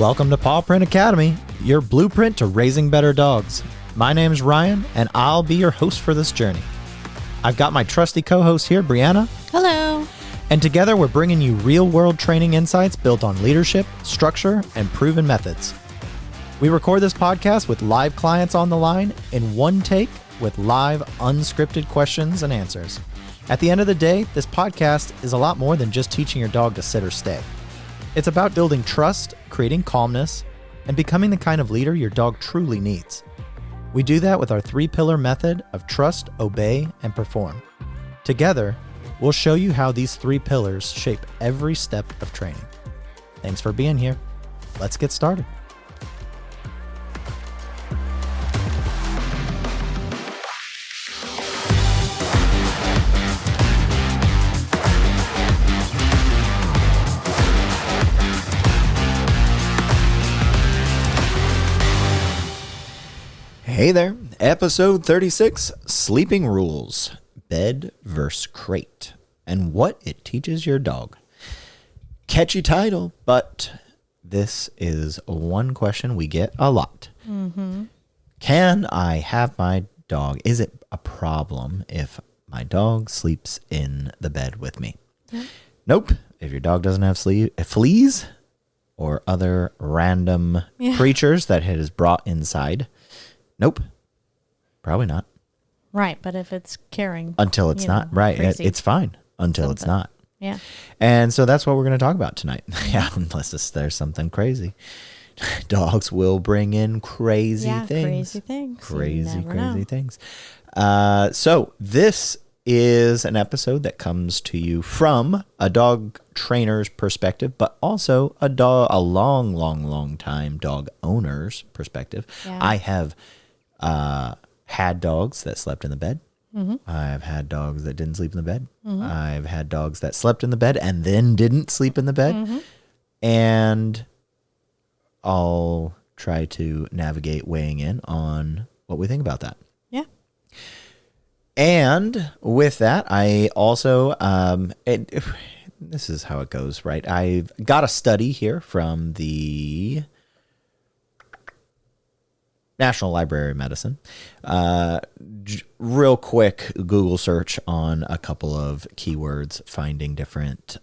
Welcome to Paw Print Academy, your blueprint to raising better dogs. My name's Ryan, and I'll be your host for this journey. I've got my trusty co-host here, Brianna. Hello. And together we're bringing you real-world training insights built on leadership, structure, and proven methods. We record this podcast with live clients on the line in one take with live, unscripted questions and answers. At the end of the day, this podcast is a lot more than just teaching your dog to sit or stay. It's about building trust, creating calmness, and becoming the kind of leader your dog truly needs. We do that with our 3-pillar method of trust, obey, and perform. Together, we'll show you how these 3 pillars shape every step of training. Thanks for being here. Let's get started. Hey there, episode 36, Sleeping Rules, Bed vs. Crate, and what it teaches your dog. Catchy title, but this is one question we get a lot. Can I have my dog? Is it a problem if my dog sleeps in the bed with me? Yeah. Nope. If your dog doesn't have fleas or other random creatures that it has brought inside, nope, probably not. Right, but if it's caring. Until it's not, right. It's fine until it's not. Yeah. And so that's what we're going to talk about tonight. Yeah, unless there's something crazy. Dogs will bring in crazy things. Crazy things. So this is an episode that comes to you from a dog trainer's perspective, but also a long time dog owner's perspective. Yeah. I have had dogs that slept in the bed. I've had dogs that didn't sleep in the bed. I've had dogs that slept in the bed and then didn't sleep in the bed. And I'll try to navigate weighing in on what we think about that. Yeah. And with that, I also, this is how it goes, right? I've got a study here from the National Library of Medicine. Real quick Google search on a couple of keywords, finding different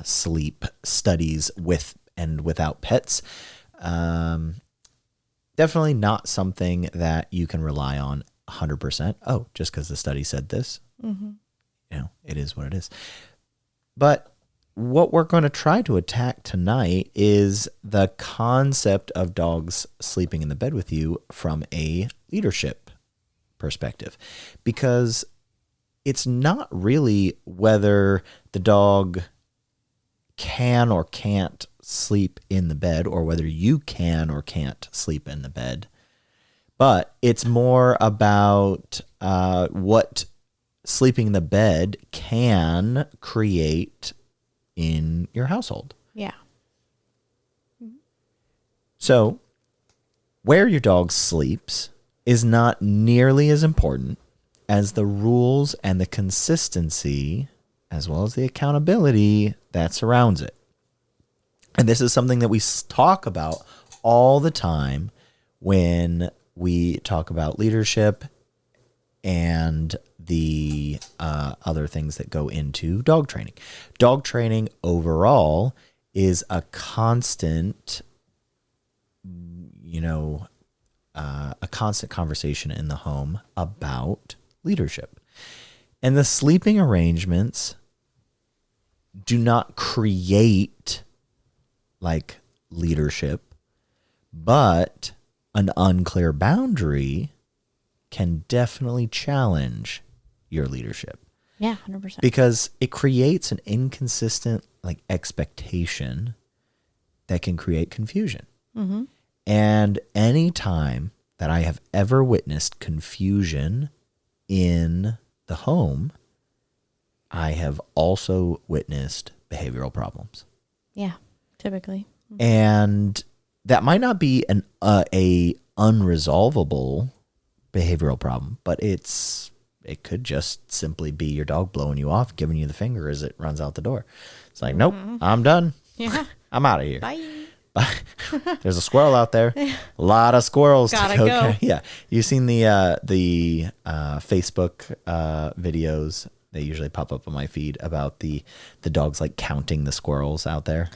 sleep studies with and without pets. Definitely not something that you can rely on 100%. Oh, just because the study said this, it is what it is. But what we're going to try to attack tonight is the concept of dogs sleeping in the bed with you from a leadership perspective, because it's not really whether the dog can or can't sleep in the bed or whether you can or can't sleep in the bed, but it's more about what sleeping in the bed can create in your household. Yeah. So where your dog sleeps is not nearly as important as the rules and the consistency, as well as the accountability that surrounds it. And this is something that we talk about all the time when we talk about leadership and the other things that go into dog training. Dog training overall is a constant, a constant conversation in the home about leadership. And the sleeping arrangements do not create like leadership, but an unclear boundary can definitely challenge your leadership. Yeah, 100%. Because it creates an inconsistent expectation that can create confusion. And any time that I have ever witnessed confusion in the home, I have also witnessed behavioral problems. Yeah, typically. And that might not be a unresolvable behavioral problem, but it could just simply be your dog blowing you off, giving you the finger as it runs out the door. It's like, nope, I'm done. Yeah. I'm out of here. Bye. There's a squirrel out there. A lot of squirrels. Gotta go. Yeah. You've seen the Facebook videos. They usually pop up on my feed about the dogs like counting the squirrels out there.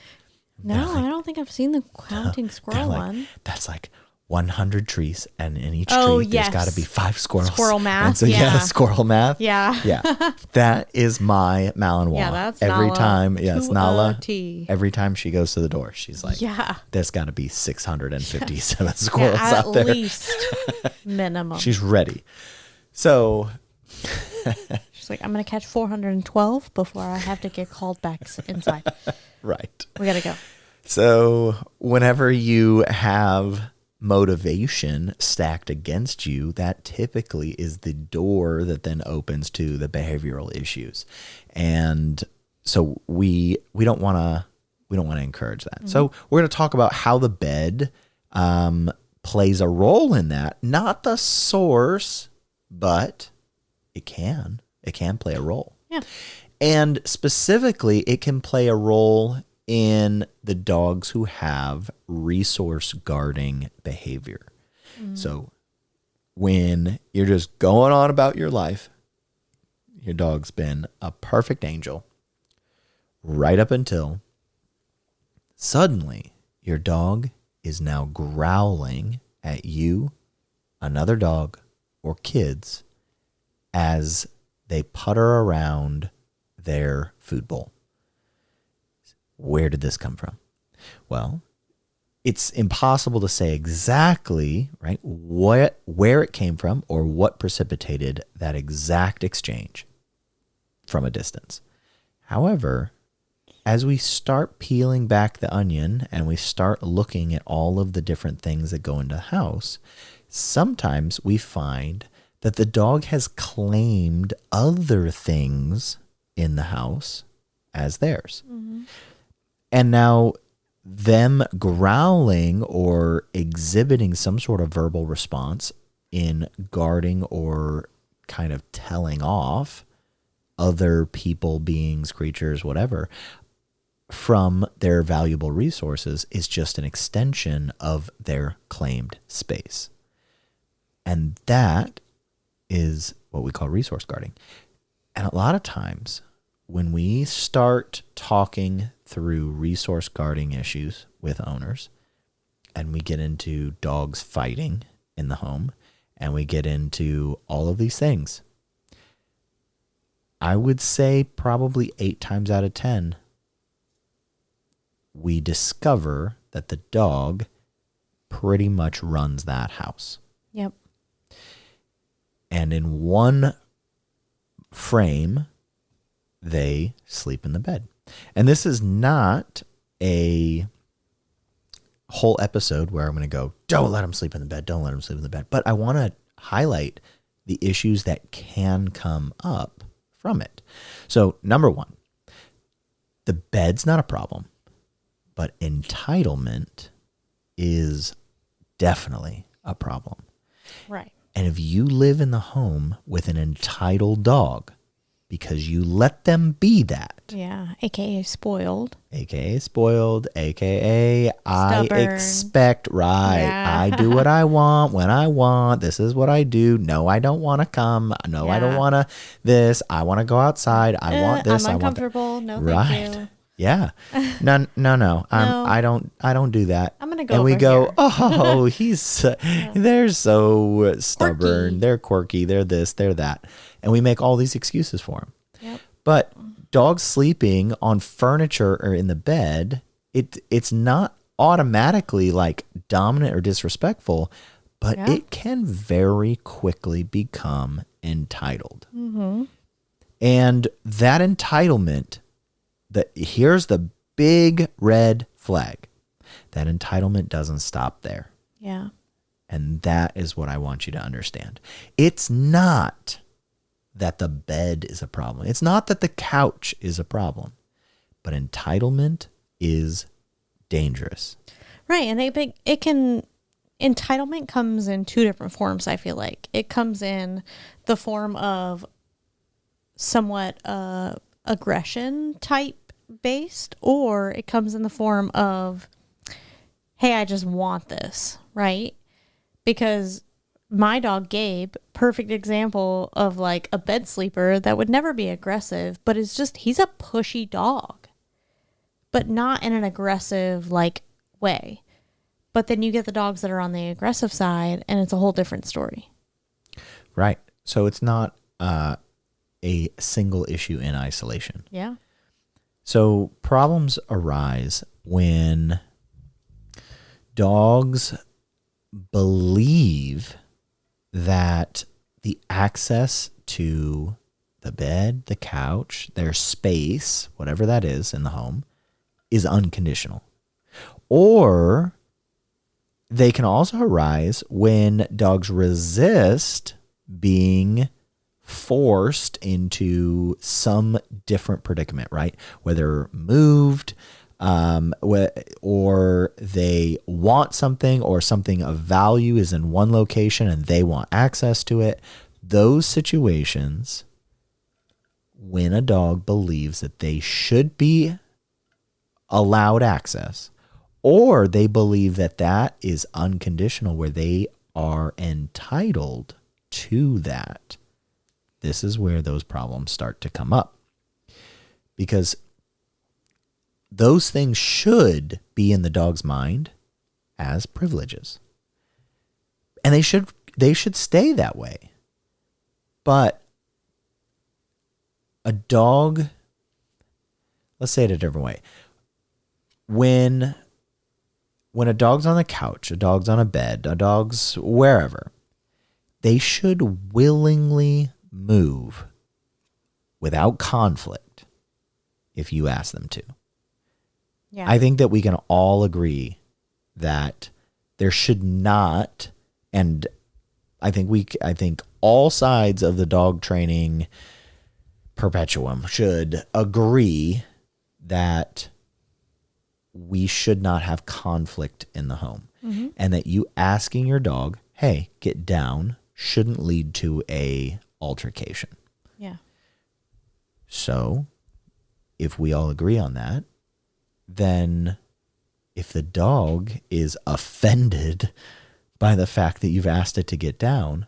No, I don't think I've seen the counting squirrel one. That's like 100 trees, and in each Oh, tree, yes. there's got to be 5 squirrels. Squirrel math. And so, Yeah. squirrel math. Yeah. Yeah. That is my Malinois. Yeah, that's every Nala time. Yeah, it's to Nala. a T. Every time she goes to the door, she's like, Yeah. there's got to be 657 squirrels At out there. least minimum. She's ready. So, She's like, I'm going to catch 412 before I have to get called back inside. right. We got to go. So, whenever you have motivation stacked against you, that typically is the door that then opens to the behavioral issues. And so we don't want to encourage that. Mm-hmm. So we're going to talk about how the bed plays a role in that, not the source, but it can play a role. Yeah. And specifically, it can play a role in the dogs who have resource guarding behavior. So when you're just going on about your life, your dog's been a perfect angel right up until suddenly your dog is now growling at you, another dog, or kids as they putter around their food bowl. Where did this come from? Well, it's impossible to say exactly, right, where it came from or what precipitated that exact exchange from a distance. However, as we start peeling back the onion and we start looking at all of the different things that go into the house, sometimes we find that the dog has claimed other things in the house as theirs. Mm-hmm. And now them growling or exhibiting some sort of verbal response in guarding or kind of telling off other people, beings, creatures, whatever, from their valuable resources is just an extension of their claimed space. And that is what we call resource guarding. And a lot of times when we start talking through resource guarding issues with owners, and we get into dogs fighting in the home, and we get into all of these things, I would say probably 8 times out of 10, we discover that the dog pretty much runs that house. Yep. And in one frame, they sleep in the bed. And this is not a whole episode where I'm going to go, don't let them sleep in the bed, don't let them sleep in the bed. But I want to highlight the issues that can come up from it. So, number one, the bed's not a problem, but entitlement is definitely a problem. Right. And if you live in the home with an entitled dog because you let them be that. Yeah. AKA spoiled. AKA spoiled. AKA I Stubborn. expect, right. Yeah. I do what I want when I want. This is what I do. No, I don't want to come. No, I don't want to this. I want to go outside. I want this. I'm I want that. uncomfortable. No, Right. thank you. Yeah. No. I don't do that. I'm gonna go And we over go, here. oh, he's they're so stubborn. Quirky. They're quirky. They're this, they're that. And we make all these excuses for them. Yep. But dogs sleeping on furniture or in the bed, it's not automatically like dominant or disrespectful, but it can very quickly become entitled. Mm-hmm. And that entitlement, here's the big red flag. That entitlement doesn't stop there. Yeah. And that is what I want you to understand. It's not that the bed is a problem. It's not that the couch is a problem. But entitlement is dangerous. Right. And entitlement comes in 2 different forms, I feel like. It comes in the form of somewhat aggression type based, or it comes in the form of hey, I just want this, right? Because my dog Gabe, perfect example of like a bed sleeper that would never be aggressive, but is just, he's a pushy dog, but not in an aggressive like way. But then you get the dogs that are on the aggressive side and it's a whole different story. Right. So it's not a single issue in isolation. Yeah. So problems arise when dogs believe that the access to the bed, the couch, their space, whatever that is in the home, is unconditional. Or they can also arise when dogs resist being forced into some different predicament, right? Whether moved, or they want something, or something of value is in one location and they want access to it. Those situations, when a dog believes that they should be allowed access, or they believe that that is unconditional, where they are entitled to that, this is where those problems start to come up. Because those things should be in the dog's mind as privileges. And they should stay that way. But a dog, let's say it a different way. When a dog's on the couch, a dog's on a bed, a dog's wherever, they should willingly move without conflict if you ask them to. Yeah. I think that we can all agree that there should not, and I think all sides of the dog training perpetuum should agree that we should not have conflict in the home. Mm-hmm. And that you asking your dog, hey, get down, shouldn't lead to a altercation. Yeah. So if we all agree on that, then if the dog is offended by the fact that you've asked it to get down,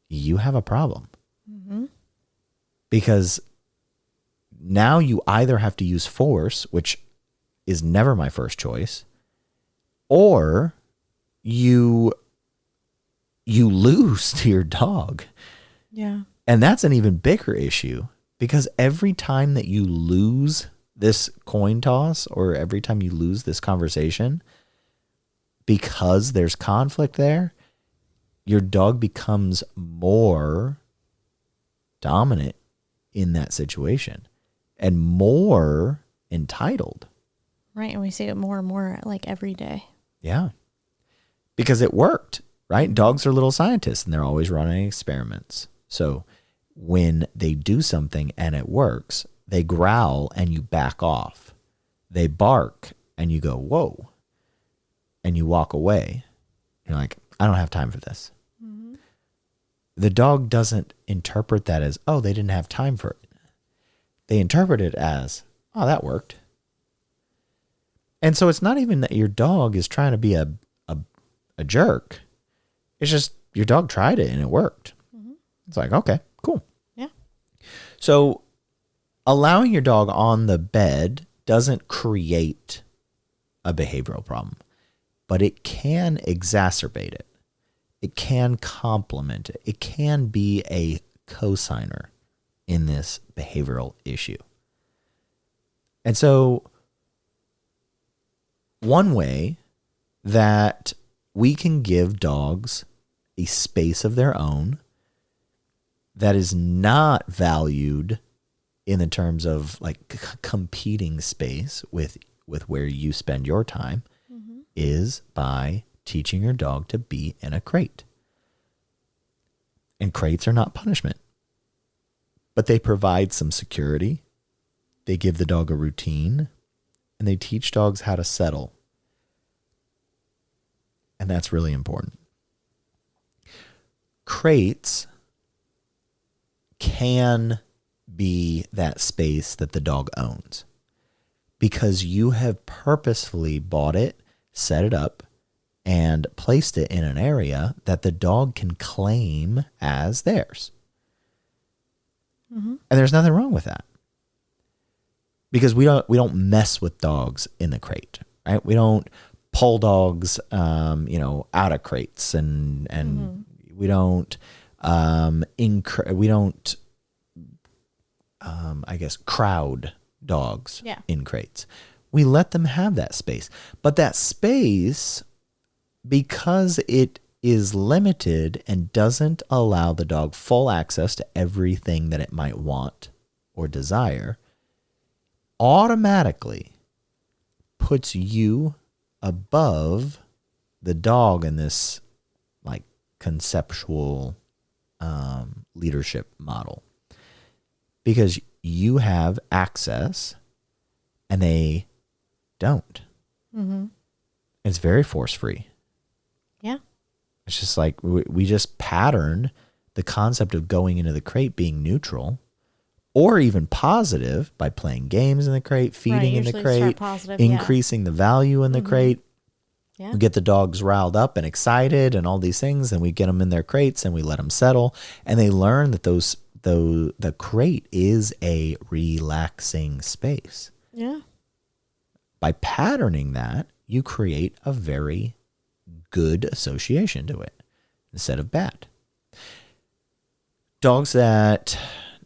you have a problem. Mm-hmm. Because now you either have to use force, which is never my first choice, or you lose to your dog. Yeah. And that's an even bigger issue, because every time that you lose this coin toss, or every time you lose this conversation, because there's conflict there, your dog becomes more dominant in that situation and more entitled. Right. And we see it more and more like every day. Yeah. Because it worked, right? Dogs are little scientists and they're always running experiments. So when they do something and it works, they growl and you back off. They bark and you go, whoa, and you walk away. You're like, I don't have time for this. Mm-hmm. The dog doesn't interpret that as, oh, they didn't have time for it. They interpret it as, oh, that worked. And so it's not even that your dog is trying to be a jerk. It's just your dog tried it and it worked. Mm-hmm. It's like, okay, cool. Yeah. So allowing your dog on the bed doesn't create a behavioral problem, but it can exacerbate it. It can complement it. It can be a cosigner in this behavioral issue. And so one way that we can give dogs a space of their own that is not valued in the terms of like competing space with where you spend your time, mm-hmm. is by teaching your dog to be in a crate. And crates are not punishment, but they provide some security. They give the dog a routine, and they teach dogs how to settle. And that's really important. Crates can be that space that the dog owns because you have purposefully bought it, set it up, and placed it in an area that the dog can claim as theirs. And there's nothing wrong with that. Because we don't mess with dogs in the crate, right? We don't pull dogs, out of crates, and we don't crowd dogs in crates. We let them have that space, but that space, because it is limited and doesn't allow the dog full access to everything that it might want or desire, automatically puts you above the dog in this like conceptual leadership model, because you have access and they don't. It's very force free. Yeah. It's just like we just pattern the concept of going into the crate being neutral or even positive by playing games in the crate, feeding in the crate, increasing the value in the crate. Yeah. We get the dogs riled up and excited and all these things, and we get them in their crates and we let them settle, and they learn that the crate is a relaxing space. Yeah. By patterning that, you create a very good association to it instead of bad. Dogs that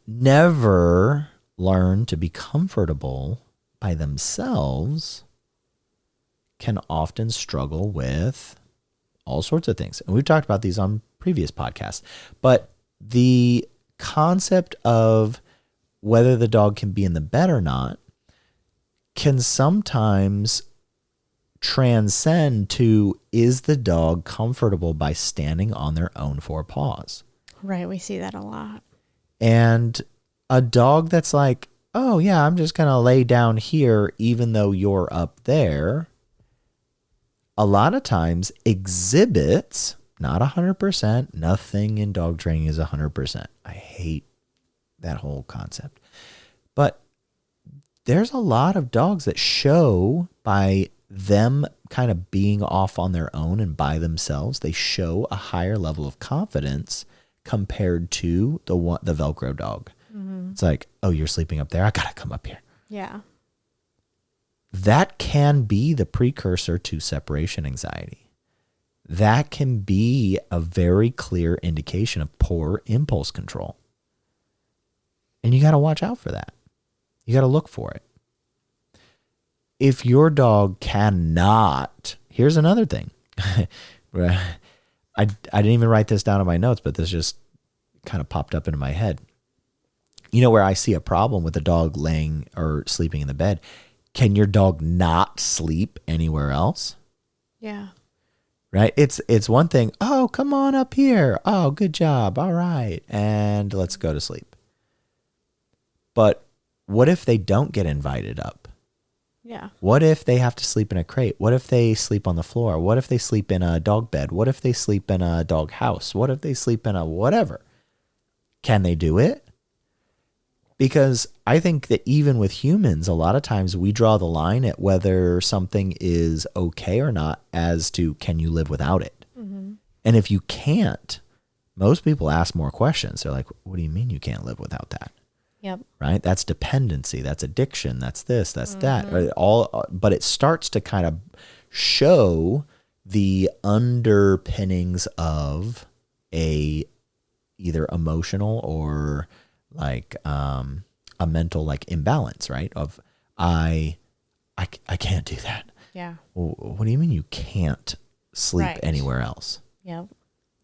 never learn to be comfortable by themselves can often struggle with all sorts of things. And we've talked about these on previous podcasts. But the concept of whether the dog can be in the bed or not can sometimes transcend to, is the dog comfortable by standing on their own four paws? Right. We see that a lot. And a dog that's like, oh yeah, I'm just going to lay down here even though you're up there, a lot of times exhibits, not 100%, nothing in dog training is 100%. I hate that whole concept. But there's a lot of dogs that show by them kind of being off on their own and by themselves, they show a higher level of confidence compared to the Velcro dog. It's like, oh, you're sleeping up there. I got to come up here. Yeah. That can be the precursor to separation anxiety. That can be a very clear indication of poor impulse control. And you got to watch out for that. You got to look for it. If your dog cannot, here's another thing. I didn't even write this down in my notes, but this just kind of popped up into my head. You know where I see a problem with a dog laying or sleeping in the bed? Can your dog not sleep anywhere else? Yeah. Right? It's one thing. Oh, come on up here. Oh, good job. All right. And let's go to sleep. But what if they don't get invited up? Yeah. What if they have to sleep in a crate? What if they sleep on the floor? What if they sleep in a dog bed? What if they sleep in a dog house? What if they sleep in a whatever? Can they do it? Because I think that even with humans, a lot of times we draw the line at whether something is okay or not as to, can you live without it? And if you can't, most people ask more questions. They're like, what do you mean you can't live without that? Yep. Right? That's dependency. That's addiction. That's this. That's that. But it starts to kind of show the underpinnings of a either emotional or like a mental like imbalance, right? Of I can't do that. Yeah. Well, what do you mean you can't sleep anywhere else? Yep.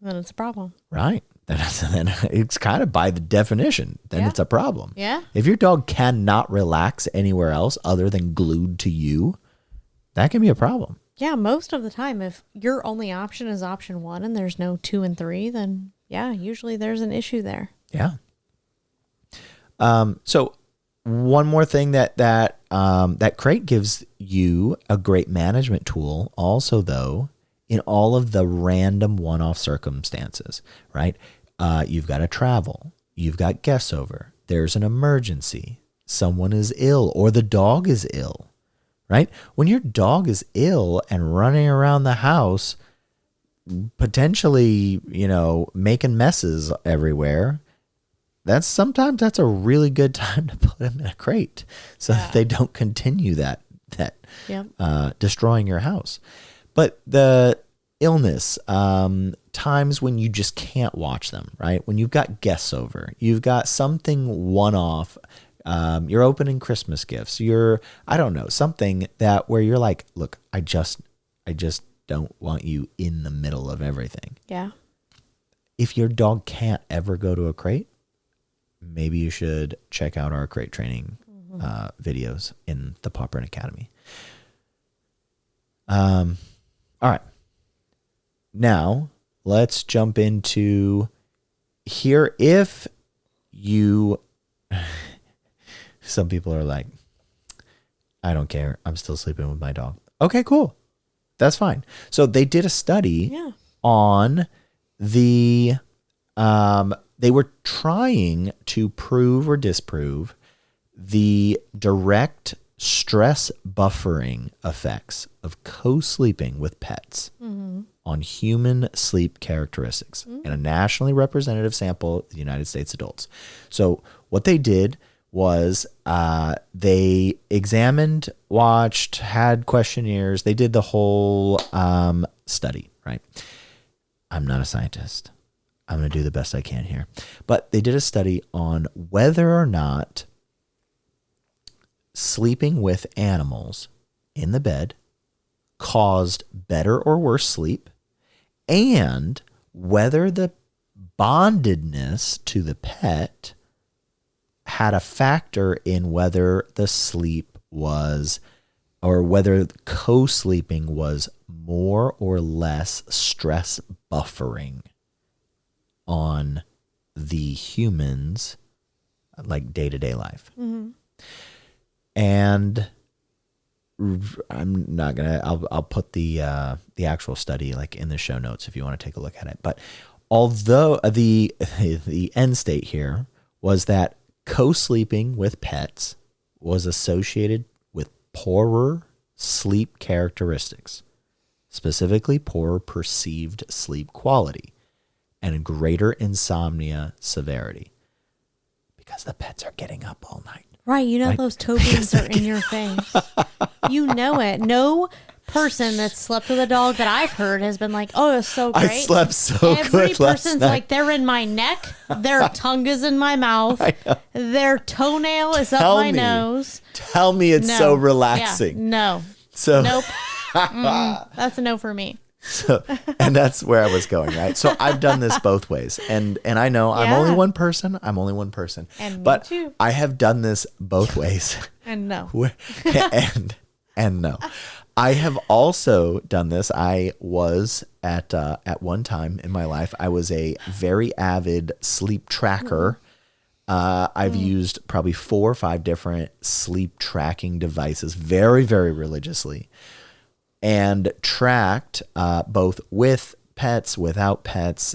Then it's a problem. Right. Then it's kind of by the definition, then it's a problem. Yeah. If your dog cannot relax anywhere else other than glued to you, that can be a problem. Yeah, most of the time, if your only option is option 1 and there's no 2 and 3, then yeah, usually there's an issue there. Yeah. So one more thing that crate gives you a great management tool also, though, in all of the random one-off circumstances, right? You've got to travel. You've got guests over. There's an emergency. Someone is ill or the dog is ill, right? When your dog is ill and running around the house, potentially, making messes everywhere, sometimes that's a really good time to put them in a crate so that they don't continue that destroying your house. But the illness, times when you just can't watch them, right? When you've got guests over, you've got something one-off, you're opening Christmas gifts, I don't know, something that where you're like, look, I just don't want you in the middle of everything. Yeah. If your dog can't ever go to a crate, maybe you should check out our crate training videos in the Paw Print Academy. All right. Now, let's jump into here. If you, some people are like, I don't care, I'm still sleeping with my dog. Okay, cool. That's fine. So they did a study on they were trying to prove or disprove the direct stress buffering effects of co-sleeping with pets on human sleep characteristics in a nationally representative sample of the United States adults. So what they did was they examined, watched, had questionnaires. They did the whole study, right? I'm not a scientist. I'm going to do the best I can here. But they did a study on whether or not sleeping with animals in the bed caused better or worse sleep, and whether the bondedness to the pet had a factor in whether the sleep was, or whether co-sleeping was more or less stress buffering on the humans, like day-to-day life. And I'm not gonna, I'll put the actual study like in the show notes if you want to take a look at it. But although the end state here was that co-sleeping with pets was associated with poorer sleep characteristics, specifically poorer perceived sleep quality and greater insomnia severity, because the pets are getting up all night. Right. You know, those toe beams are in your face. You know it. No person that's slept with a dog that I've heard has been like, oh, it's so great. I slept so good Every last person's night. like, they're in my neck. Their tongue is in my mouth. Their toenail is up my nose. Tell me it's so relaxing. Yeah, no. So nope. That's a no for me. So, and that's where I was going, right? So I've done this both ways, and I know I'm only one person. And but me too. I have done this both ways. And no. and no. I have also done this. I was at one time in my life, I was a very avid sleep tracker. I've used probably 4 or 5 different sleep tracking devices very, very religiously, and tracked both with pets, without pets,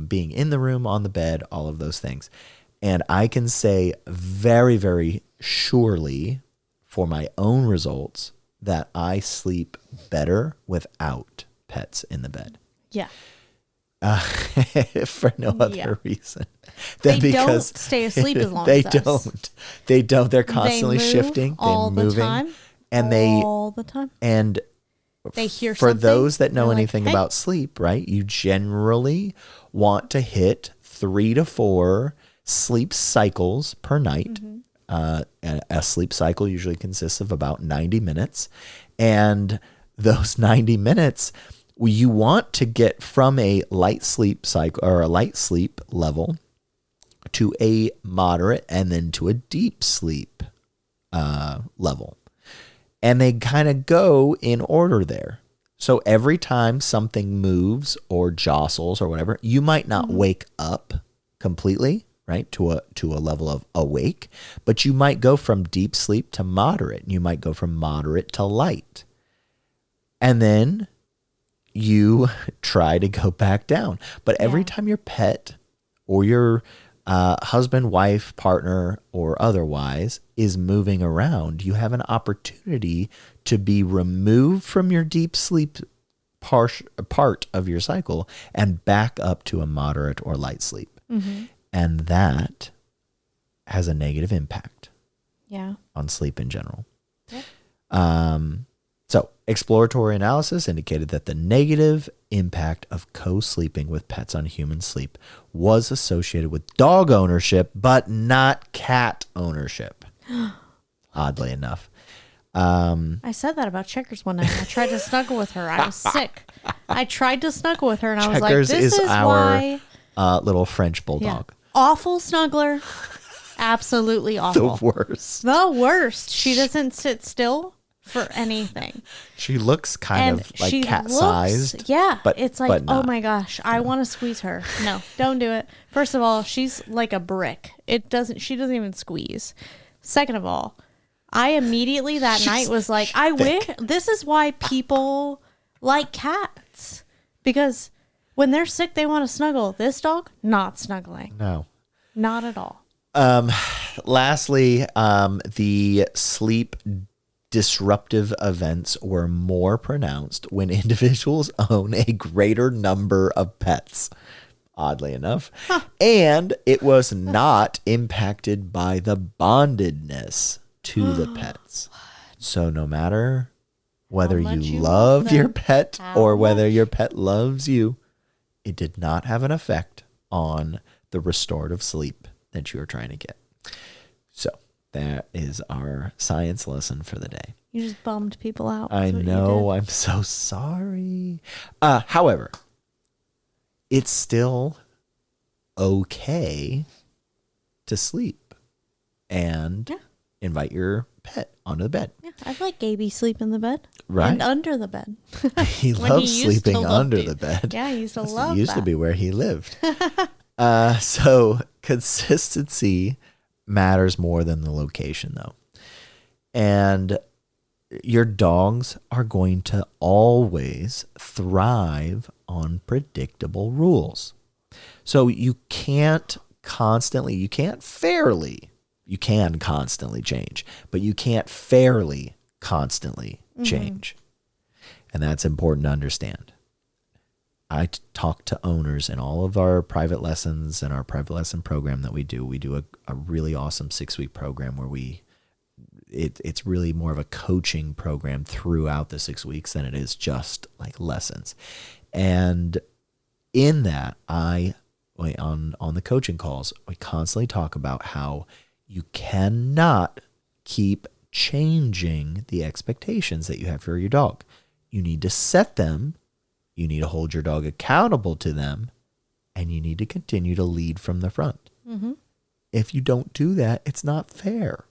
being in the room, on the bed, all of those things. And I can say very, very surely for my own results that I sleep better without pets in the bed. Yeah. For no other reason They than because don't stay asleep as long they as us. They don't. They're constantly shifting. All They're moving. the time. And all the time. And they hear for something, those that know like, anything hey. about sleep, right? You generally want to hit 3 to 4 sleep cycles per night. A sleep cycle usually consists of about 90 minutes. And those 90 minutes, you want to get from a light sleep cycle or a light sleep level to a moderate and then to a deep sleep level. And they kind of go in order there. So every time something moves or jostles or whatever, you might not wake up completely, right, to a level of awake, but you might go from deep sleep to moderate. You might go from moderate to light. And then you try to go back down. But every time your pet or your husband, wife, partner, or otherwise is moving around, you have an opportunity to be removed from your deep sleep part of your cycle and back up to a moderate or light sleep. And that has a negative impact on sleep in general. So exploratory analysis indicated that the negative impact of co-sleeping with pets on human sleep was associated with dog ownership, but not cat ownership. Oddly enough. I said that about Checkers one night. I tried to snuggle with her. I was sick. I tried to snuggle with her, and I was like, Checkers this is our why... little French bulldog. Awful snuggler. Absolutely awful. The worst. The worst. She doesn't sit still for anything. She looks kind of like cat-sized. Yeah. But it's like, but oh my gosh, I want to squeeze her. No, don't do it. First of all, she's like a brick. She doesn't even squeeze. Second of all, I immediately that night was like, I wish, this is why people like cats. Because when they're sick, they want to snuggle. This dog, not snuggling. No. Not at all. Lastly, the sleep disruptive events were more pronounced when individuals own a greater number of pets, oddly enough. And it was not impacted by the bondedness to the pets. So no matter whether you love your pet or whether your pet loves you, it did not have an effect on the restorative sleep that you're trying to get. So that is our science lesson for the day. You just bummed people out. I know. I'm so sorry. However, it's still okay to sleep and invite your pet onto the bed. Yeah, I'd like Gaby sleep in the bed. Right. And under the bed. He loves sleeping under the bed. Yeah, he used to love that. Used to be where he lived. So consistency matters more than the location, though. And your dogs are going to always thrive on predictable rules. So you can constantly change, but you can't fairly constantly change. And that's important to understand. I talk to owners in all of our private lessons and our private lesson program that we do. We do a really awesome 6-week program where it's really more of a coaching program throughout the 6 weeks than it is just like lessons. And in that, on the coaching calls, we constantly talk about how you cannot keep changing the expectations that you have for your dog. You need to set them. You need to hold your dog accountable to them, and you need to continue to lead from the front. If you don't do that, it's not fair.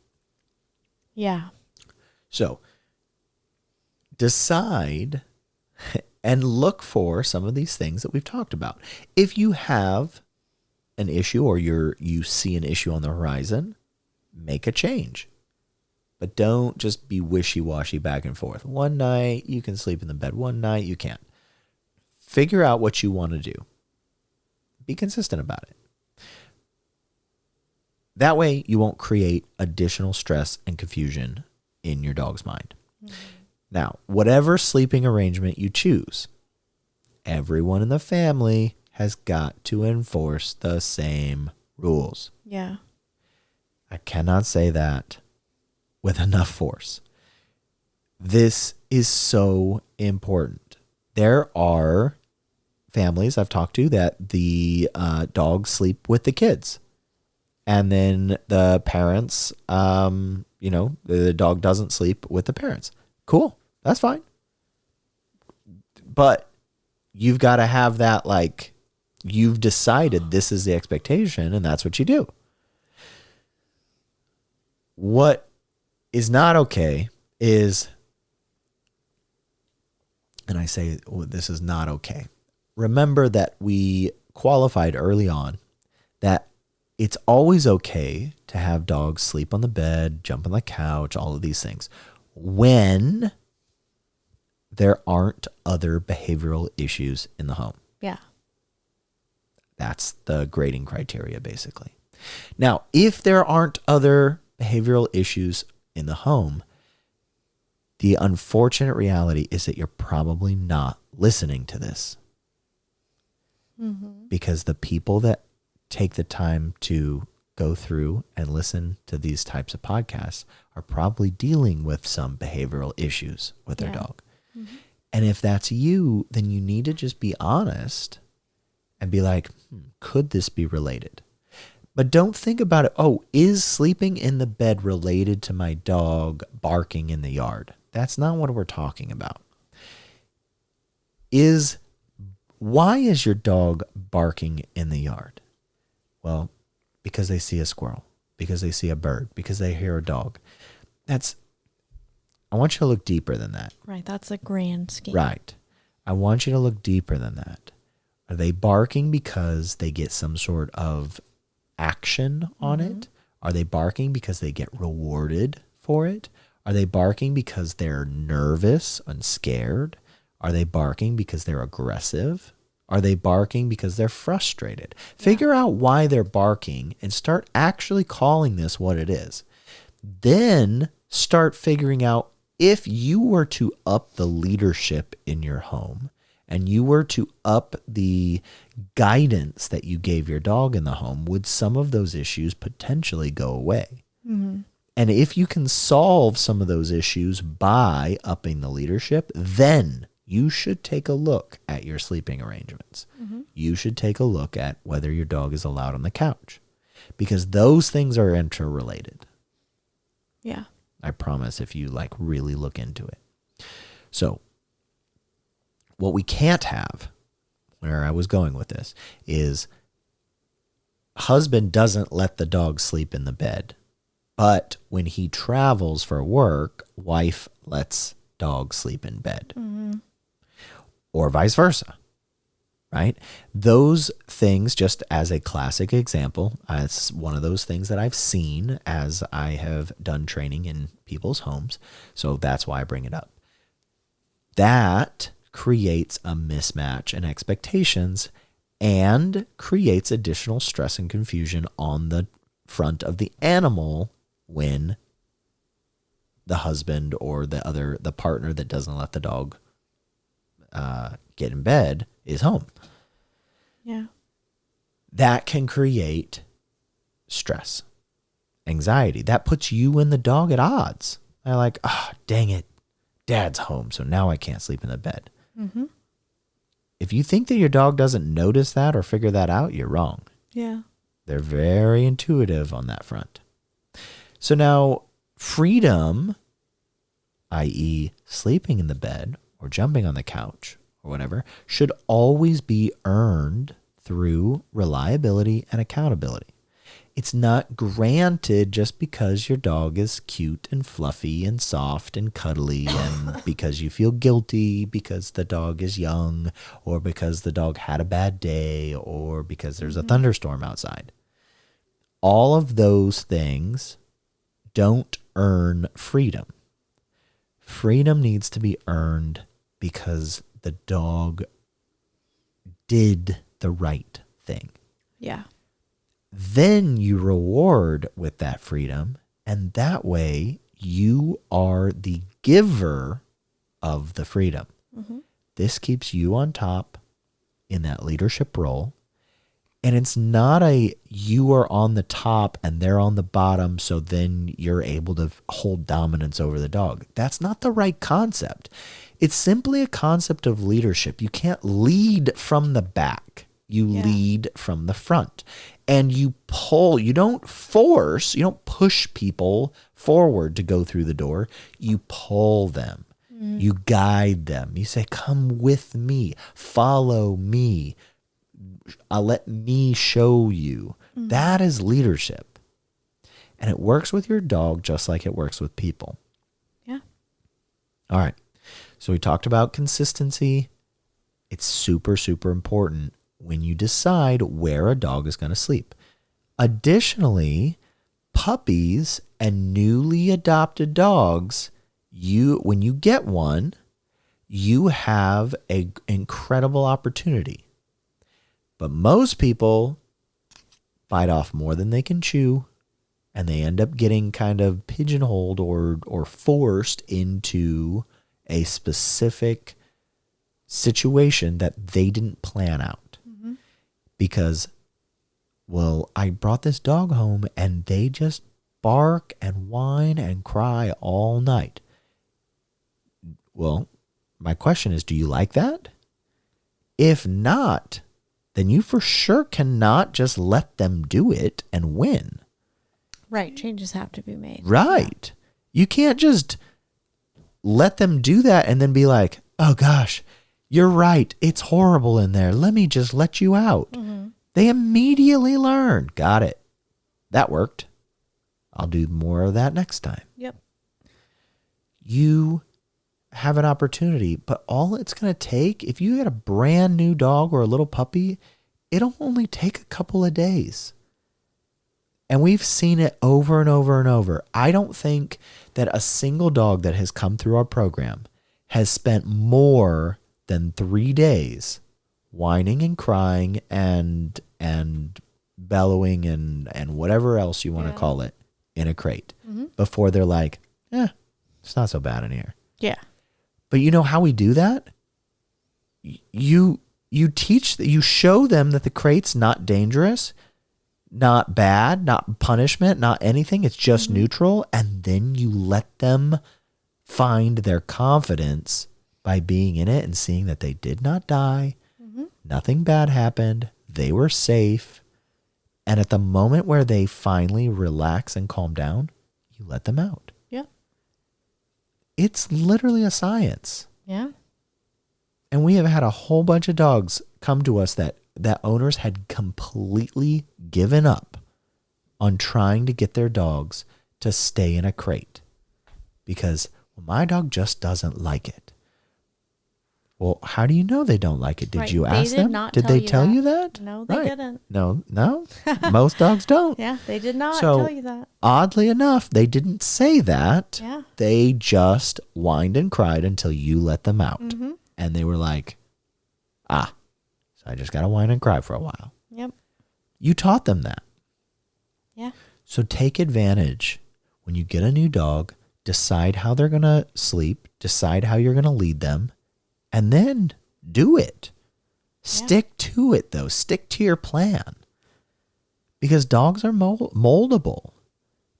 Yeah. So decide and look for some of these things that we've talked about. If you have an issue or you see an issue on the horizon, make a change. But don't just be wishy-washy back and forth. One night you can sleep in the bed, one night you can't. Figure out what you want to do. Be consistent about it. That way you won't create additional stress and confusion in your dog's mind. Now, whatever sleeping arrangement you choose, everyone in the family has got to enforce the same rules. Yeah. I cannot say that with enough force. This is so important. There are families I've talked to that the dogs sleep with the kids. And then the parents, the dog doesn't sleep with the parents. Cool. That's fine. But you've got to have that, like, you've decided this is the expectation and that's what you do. What is not okay is, and I say, this is not okay. Remember that we qualified early on that it's always okay to have dogs sleep on the bed, jump on the couch, all of these things, when there aren't other behavioral issues in the home. Yeah. That's the grading criteria, basically. Now, if there aren't other behavioral issues in the home, The unfortunate reality is that you're probably not listening to this. Because the people that take the time to go through and listen to these types of podcasts are probably dealing with some behavioral issues with their dog. And if that's you, then you need to just be honest and be like, could this be related? But don't think about it. Oh, is sleeping in the bed related to my dog barking in the yard? That's not what we're talking about. Why is your dog barking in the yard? Well, because they see a squirrel, because they see a bird, because they hear a dog. I want you to look deeper than that. Right. That's a grand scheme. Right. I want you to look deeper than that. Are they barking because they get some sort of action on it? Are they barking because they get rewarded for it? Are they barking because they're nervous and scared? Are they barking because they're aggressive? Are they barking because they're frustrated? Figure out why they're barking and start actually calling this what it is. Then start figuring out, if you were to up the leadership in your home and you were to up the guidance that you gave your dog in the home, would some of those issues potentially go away? And if you can solve some of those issues by upping the leadership, then you should take a look at your sleeping arrangements. You should take a look at whether your dog is allowed on the couch, because those things are interrelated. Yeah. I promise, if you really look into it. So what we can't have, where I was going with this, is husband doesn't let the dog sleep in the bed, but when he travels for work, wife lets dog sleep in bed. Or vice versa, right? Those things, just as a classic example, it's one of those things that I've seen as I have done training in people's homes. So that's why I bring it up. That creates a mismatch in expectations and creates additional stress and confusion on the front of the animal when the husband or the partner that doesn't let the dog get in bed is home. Yeah. That can create stress, anxiety. That puts you and the dog at odds. They're like, dang it, dad's home, so now I can't sleep in the bed. If you think that your dog doesn't notice that or figure that out, you're wrong. Yeah. They're very intuitive on that front. So now freedom, i.e. sleeping in the bed or jumping on the couch or whatever, should always be earned through reliability and accountability. It's not granted just because your dog is cute and fluffy and soft and cuddly and because you feel guilty because the dog is young or because the dog had a bad day or because there's a thunderstorm outside. All of those things don't earn freedom. Freedom needs to be earned because the dog did the right thing. Yeah. Then you reward with that freedom, and that way you are the giver of the freedom. This keeps you on top in that leadership role. And it's not you are on the top and they're on the bottom, so then you're able to hold dominance over the dog. That's not the right concept. It's simply a concept of leadership. You can't lead from the back. You lead from the front. And you pull, you don't force, you don't push people forward to go through the door. You pull them. You guide them. You say, come with me, follow me. Let me show you. That is leadership. And it works with your dog just like it works with people. Yeah. All right. So we talked about consistency. It's super, super important when you decide where a dog is going to sleep. Additionally, puppies and newly adopted dogs, when you get one, you have an incredible opportunity. But most people bite off more than they can chew, and they end up getting kind of pigeonholed or forced into a specific situation that they didn't plan out. Because, well, I brought this dog home and they just bark and whine and cry all night. Well, my question is, do you like that? If not, then you for sure cannot just let them do it and win. Right. Changes have to be made. Right. You can't just let them do that and then be like, oh gosh, you're right. It's horrible in there. Let me just let you out. They immediately learn. Got it. That worked. I'll do more of that next time. Yep. You have an opportunity, but all it's going to take, if you get a brand new dog or a little puppy, it'll only take a couple of days. And we've seen it over and over and over. I don't think that a single dog that has come through our program has spent more than 3 days whining and crying and bellowing and whatever else you want to call it in a crate before they're like, it's not so bad in here. Yeah. But you know how we do that? You show them that the crate's not dangerous, not bad, not punishment, not anything. It's just neutral. And then you let them find their confidence by being in it and seeing that they did not die. Nothing bad happened. They were safe. And at the moment where they finally relax and calm down, you let them out. Yeah. It's literally a science. Yeah. And we have had a whole bunch of dogs come to us that owners had completely given up on trying to get their dogs to stay in a crate because my dog just doesn't like it. Well, how do you know they don't like it? Did you ask them? Did they tell you that? No, they didn't. No. Most dogs don't. Yeah, they did not So, tell you that. Oddly enough, they didn't say that. Yeah. They just whined and cried until you let them out. And they were like, so I just got to whine and cry for a while. Yep. You taught them that. Yeah. So take advantage when you get a new dog, decide how they're going to sleep, decide how you're going to lead them, and then do it. Stick to it, though. Stick to your plan. Because dogs are moldable.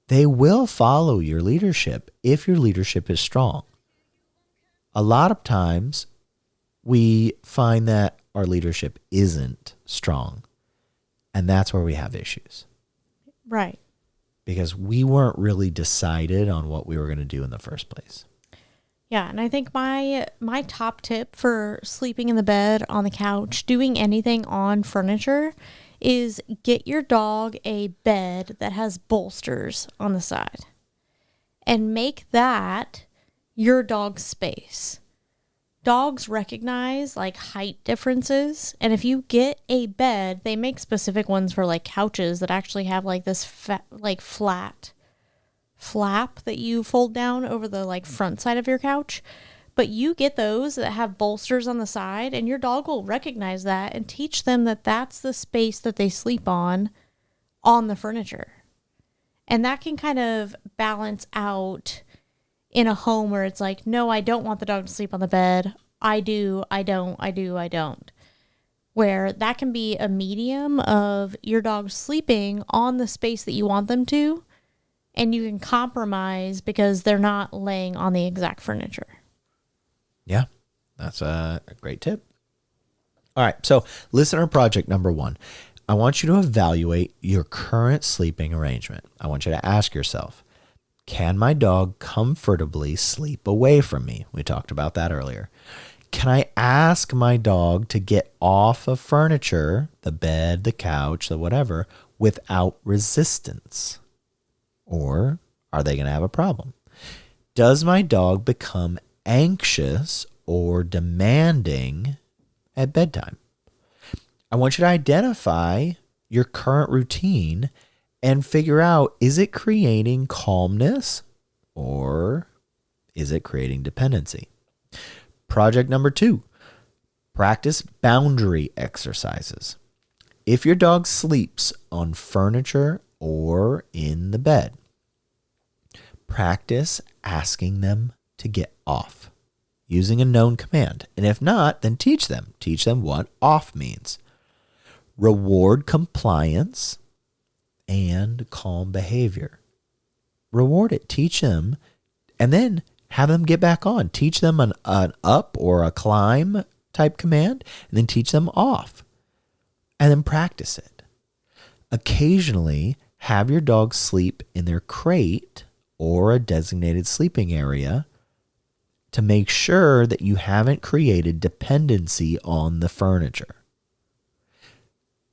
They will follow your leadership if your leadership is strong. A lot of times, we find that our leadership isn't strong. And that's where we have issues. Right. Because we weren't really decided on what we were going to do in the first place. Yeah, and I think my top tip for sleeping in the bed, on the couch, doing anything on furniture is get your dog a bed that has bolsters on the side. And make that your dog's space. Dogs recognize like height differences, and if you get a bed, they make specific ones for like couches that actually have like this flat flap that you fold down over the like front side of your couch. But you get those that have bolsters on the side, and your dog will recognize that and teach them that that's the space that they sleep on the furniture. And that can kind of balance out in a home where it's like, no, I don't want the dog to sleep on the bed. I do, I don't, I do, I don't. Where that can be a medium of your dog sleeping on the space that you want them to, and you can compromise because they're not laying on the exact furniture. Yeah, that's a great tip. All right, so listener project number 1. I want you to evaluate your current sleeping arrangement. I want you to ask yourself, can my dog comfortably sleep away from me? We talked about that earlier. Can I ask my dog to get off of furniture, the bed, the couch, the whatever, without resistance? Or are they going to have a problem? Does my dog become anxious or demanding at bedtime? I want you to identify your current routine and figure out, is it creating calmness or is it creating dependency? Project number 2, practice boundary exercises. If your dog sleeps on furniture or in the bed. Practice asking them to get off using a known command. And if not, then teach them. Teach them what off means. Reward compliance and calm behavior. Reward it. Teach them, and then have them get back on. Teach them an up or a climb type command, and then teach them off. And then practice it. Occasionally, have your dog sleep in their crate or a designated sleeping area to make sure that you haven't created dependency on the furniture.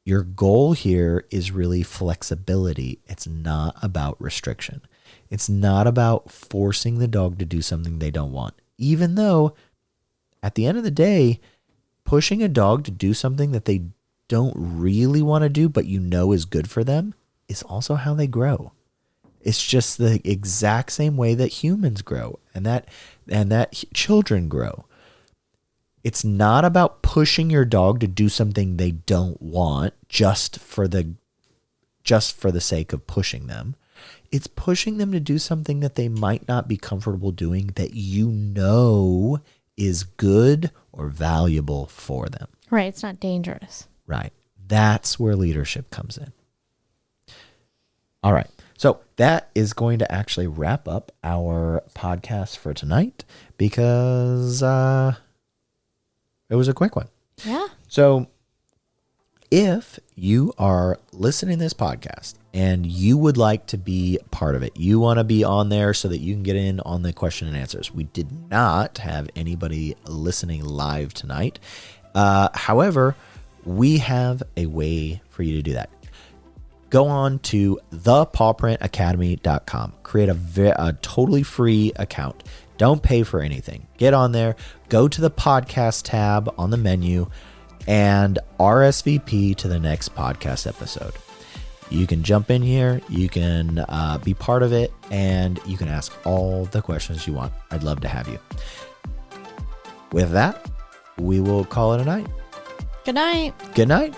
Your goal here is really flexibility. It's not about restriction. It's not about forcing the dog to do something they don't want. Even though, at the end of the day, pushing a dog to do something that they don't really want to do, but you know is good for them, is also how they grow. It's just the exact same way that humans grow and that children grow. It's not about pushing your dog to do something they don't want just for the sake of pushing them. It's pushing them to do something that they might not be comfortable doing that you know is good or valuable for them. Right. It's not dangerous. Right. That's where leadership comes in. All right. So that is going to actually wrap up our podcast for tonight because it was a quick one. Yeah. So if you are listening to this podcast and you would like to be part of it, you want to be on there so that you can get in on the question and answers. We did not have anybody listening live tonight. However, we have a way for you to do that. Go on to thepawprintacademy.com. Create a totally free account. Don't pay for anything. Get on there. Go to the podcast tab on the menu and RSVP to the next podcast episode. You can jump in here. You can be part of it, and you can ask all the questions you want. I'd love to have you. With that, we will call it a night. Good night. Good night.